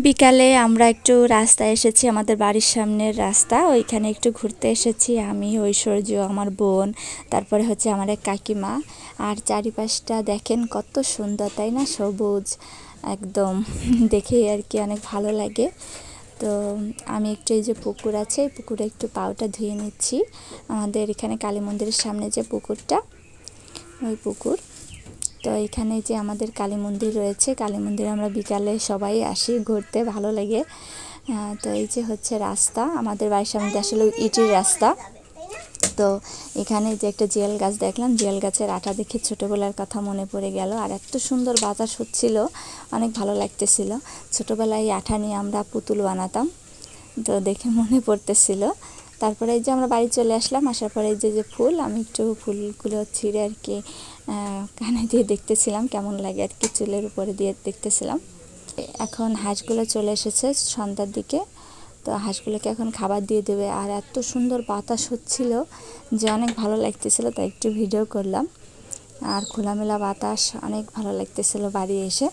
বিকালে আমরা একটু রাস্তায় এসেছি, আমাদের বাড়ির সামনের রাস্তা, ওইখানে একটু ঘুরতে এসেছি। আমি, ঐশ্বর্য, আমার বোন, তারপরে হচ্ছে আমার এক কাকিমা। আর চারিপাশটা দেখেন কত সুন্দর, তাই না? সবুজ একদম দেখেই আর কি অনেক ভালো লাগে। তো আমি একটু এই যে পুকুর আছে, এই পুকুরে একটু পাওটা ধুয়ে নিচ্ছি। আমাদের এখানে কালী মন্দিরের সামনে যে পুকুরটা, ওই পুকুর। তো এখানে যে আমাদের কালী মন্দির রয়েছে, কালী মন্দিরে আমরা বিকালে সবাই আসি ঘুরতে, ভালো লাগে। তো এই যে হচ্ছে রাস্তা, আমাদের বাড়ির সামনে আসলে ইটির রাস্তা। তো এখানে যে একটা জিয়াল গাছ দেখলাম, জিয়াল গাছের আঠা দেখে ছোটোবেলার কথা মনে পড়ে গেল। আর এত সুন্দর বাতাস হচ্ছিল, অনেক ভালো লাগতেছিল। ছোটোবেলায় এই আঠা নিয়ে আমরা পুতুল বানাতাম, তো দেখে মনে পড়তেছিল। তারপরে এই যে আমরা বাড়ি চলে আসলাম, আসার পরে এই যে ফুল, আমি একটু ফুলগুলো ছিঁড়ে আর কি কানে দিয়ে দেখতেছিলাম কেমন লাগে আর কি, চুলের উপরে দিয়ে দেখতেছিলাম। এখন হাঁসগুলো চলে এসেছে সন্ধ্যার দিকে, তো হাঁসগুলোকে এখন খাবার দিয়ে দেবে। আর এত সুন্দর বাতাস হচ্ছিল যে অনেক ভালো লাগতেছিল, তাই একটু ভিডিও করলাম। আর খোলামেলা বাতাস, অনেক ভালো লাগতেছিল বাড়ি এসে।